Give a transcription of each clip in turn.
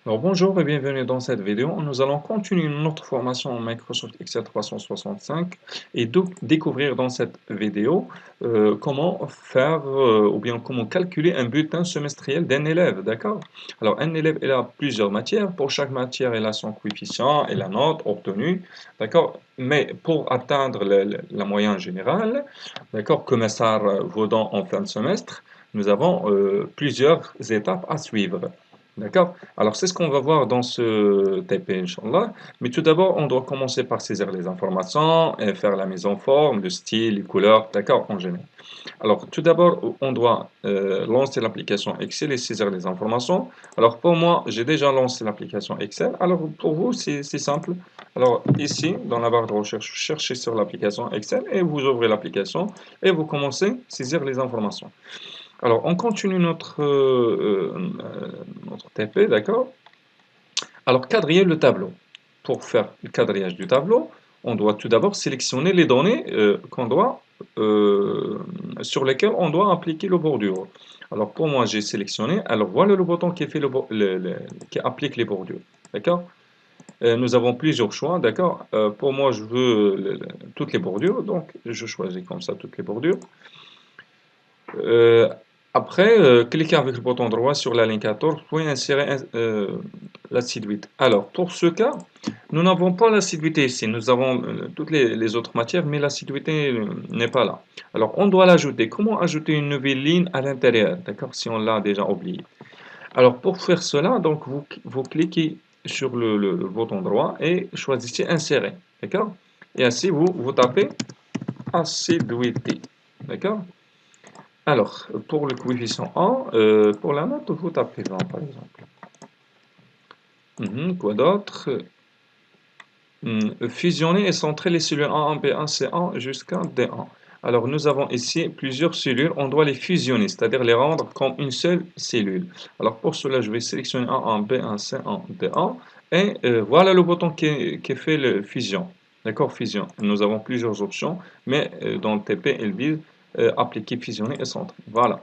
Alors bonjour et bienvenue dans cette vidéo. Nous allons continuer notre formation en Microsoft Excel 365 et découvrir dans cette vidéo comment faire ou bien comment calculer un bulletin semestriel d'un élève, d'accord? Alors un élève il a plusieurs matières, pour chaque matière il a son coefficient et la note obtenue, d'accord? Mais pour atteindre la moyenne générale, d'accord, que Messar vaut en fin de semestre, nous avons plusieurs étapes à suivre. D'accord? Alors, c'est ce qu'on va voir dans ce TP, Inch'Allah. Mais tout d'abord, on doit commencer par saisir les informations et faire la mise en forme, le style, les couleurs, d'accord, en général. Alors, tout d'abord, on doit lancer l'application Excel et saisir les informations. Alors, pour moi, j'ai déjà lancé l'application Excel. Alors, pour vous, c'est simple. Alors, ici, dans la barre de recherche, vous cherchez sur l'application Excel et vous ouvrez l'application et vous commencez à saisir les informations. Alors, on continue notre TP, d'accord? Alors, quadriller le tableau. Pour faire le quadrillage du tableau, on doit tout d'abord sélectionner les données euh, sur lesquelles on doit appliquer le bordure. Alors, pour moi, j'ai sélectionné. Alors, voilà le bouton qui fait qui applique les bordures. D'accord? Nous avons plusieurs choix. D'accord? Pour moi, je veux toutes les bordures. Donc, je choisis comme ça toutes les bordures. Euh, Après, cliquez avec le bouton droit sur la ligne 14 pour insérer l'assiduité. Alors, pour ce cas, nous n'avons pas l'assiduité ici. Nous avons toutes les autres matières, mais l'assiduité n'est pas là. Alors, on doit l'ajouter. Comment ajouter une nouvelle ligne à l'intérieur? D'accord, si on l'a déjà oublié. Alors, pour faire cela, donc, vous cliquez sur le bouton droit et choisissez insérer. D'accord? Et ainsi, vous tapez assiduité. D'accord? Alors, pour le coefficient 1, pour la note, vous tapez 20 par exemple. Quoi d'autre? Fusionner et centrer les cellules A1, B1, C1 jusqu'à D1. Alors, nous avons ici plusieurs cellules, on doit les fusionner, c'est-à-dire les rendre comme une seule cellule. Alors, pour cela, je vais sélectionner A1, B1, C1, D1, et voilà le bouton qui fait la fusion. D'accord, fusion. Nous avons plusieurs options, mais dans le TP, elle vise appliquer, fusionner et centrer. Voilà.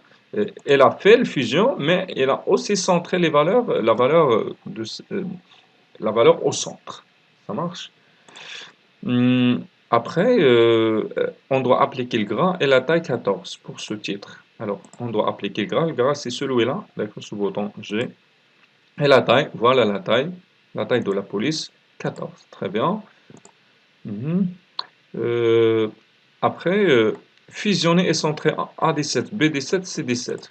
Elle a fait le fusion, mais elle a aussi centré les valeurs, la valeur au centre. Ça marche? Après, on doit appliquer le gras et la taille 14 pour ce titre. Alors, on doit appliquer le gras. Le gras, c'est celui-là, d'accord, ce bouton G. Et la taille, voilà la taille de la police, 14. Très bien. Mhm. Euh, Après, fusionner et centrer A17, B17, C17.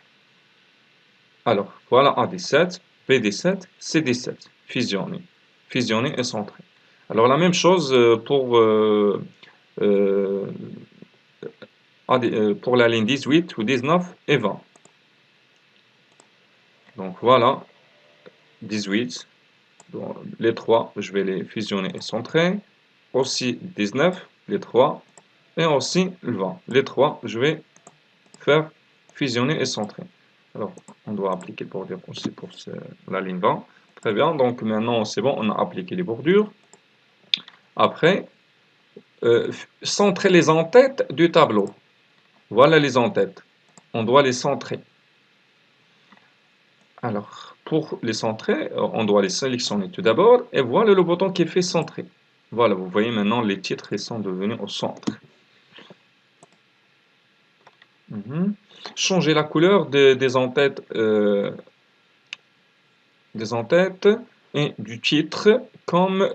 Alors, voilà A17, B17, C17. Fusionner. Fusionner et centrer. Alors, la même chose euh, pour la ligne 18 ou 19 et 20. Donc voilà, 18. Donc, les trois, je vais les fusionner et centrer. Aussi 19, les trois. Et aussi le 20. Les trois, je vais faire fusionner et centrer. Alors, on doit appliquer le bordure aussi pour la ligne 20. Très bien, donc maintenant c'est bon, on a appliqué les bordures. Après, centrer les en-têtes du tableau. Voilà les en-têtes. On doit les centrer. Alors, pour les centrer, on doit les sélectionner tout d'abord. Et voilà le bouton qui est fait centrer. Voilà, vous voyez maintenant les titres ils sont devenus au centre. Changer la couleur des en-têtes et du titre comme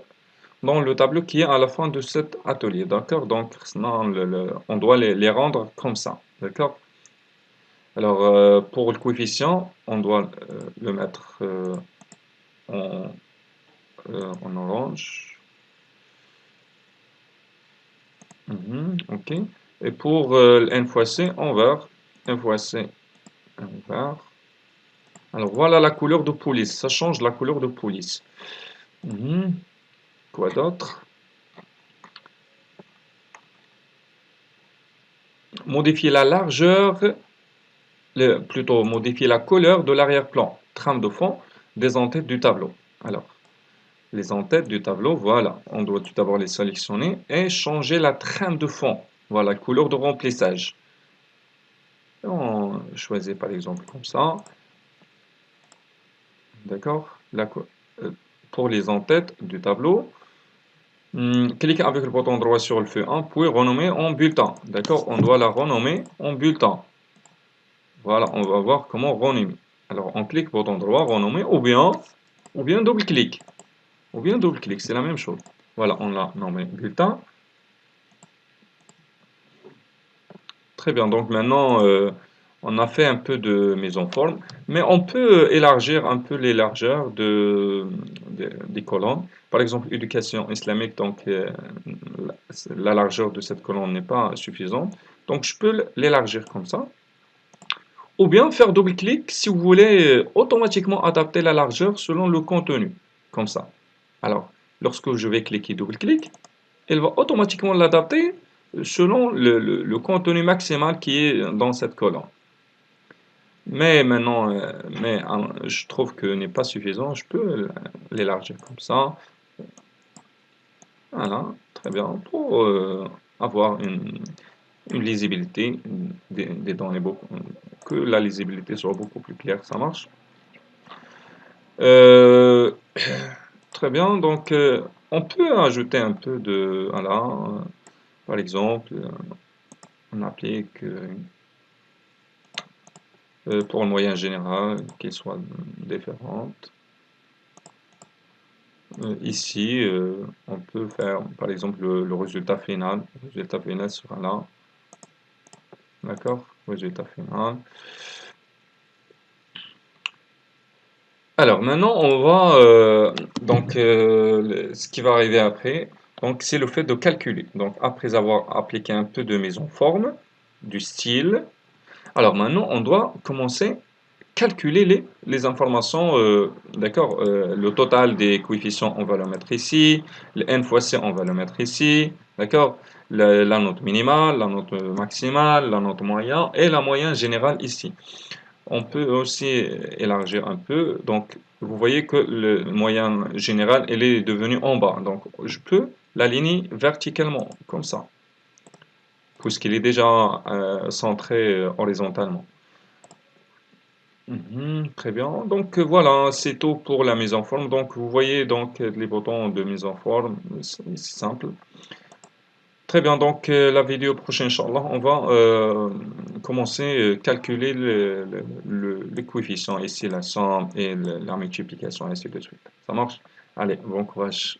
dans le tableau qui est à la fin de cet atelier. D'accord? Donc, on doit les rendre comme ça. D'accord? Alors, pour le coefficient, on doit le mettre en, en orange. Ok. Et pour N fois C, en vert. N fois C, en vert. Alors, voilà la couleur de police. Ça change la couleur de police. Quoi d'autre? Modifier la largeur, plutôt modifier la couleur de l'arrière-plan. Trame de fond des en-têtes du tableau. Alors, les en-têtes du tableau, voilà. On doit tout d'abord les sélectionner et changer la trame de fond. Voilà, couleur de remplissage. On choisit par exemple comme ça. D'accord? euh, pour les en-têtes du tableau. Cliquez avec le bouton droit sur le feu 1, puis renommer en bulletin. D'accord? On doit la renommer en bulletin. Voilà, on va voir comment renommer. Alors, on clique bouton droit, renommer, ou bien double-clic. Ou bien double-clic, c'est la même chose. Voilà, on l'a nommé bulletin. Très bien, donc maintenant, on a fait un peu de mise en forme, mais on peut élargir un peu les largeurs des colonnes. Par exemple, éducation islamique, donc la largeur de cette colonne n'est pas suffisante. Donc, je peux l'élargir comme ça. Ou bien faire double-clic si vous voulez automatiquement adapter la largeur selon le contenu, comme ça. Alors, lorsque je vais cliquer double-clic, elle va automatiquement l'adapter selon le contenu maximal qui est dans cette colonne. Mais maintenant, je trouve que n'est pas suffisant, je peux l'élargir comme ça. Voilà, très bien, pour avoir une lisibilité des données, que la lisibilité soit beaucoup plus claire, ça marche. Euh, Très bien, donc on peut ajouter un peu de, voilà, par exemple, on applique pour le moyen général, qu'il soit différente. Ici, on peut faire, par exemple, le résultat final. Le résultat final sera là. D'accord? Résultat final. Alors, maintenant, on va, donc, ce qui va arriver après, donc, c'est le fait de calculer. Donc, après avoir appliqué un peu de mise en forme, du style, alors maintenant, on doit commencer calculer les informations, d'accord, le total des coefficients, on va le mettre ici, le n fois c, on va le mettre ici, d'accord, la note minimale, la note maximale, la note moyenne et la moyenne générale ici. On peut aussi élargir un peu, donc vous voyez que le moyen général, elle est devenue en bas, donc je peux l'aligner verticalement, comme ça, puisqu'il est déjà centré horizontalement. Très bien. Donc voilà, c'est tout pour la mise en forme. Donc vous voyez donc les boutons de mise en forme, c'est simple. Très bien. Donc la vidéo prochaine, Inch'Allah, on va commencer à calculer les coefficients ici, la somme et la multiplication, ainsi de suite. Ça marche? Allez, bon courage.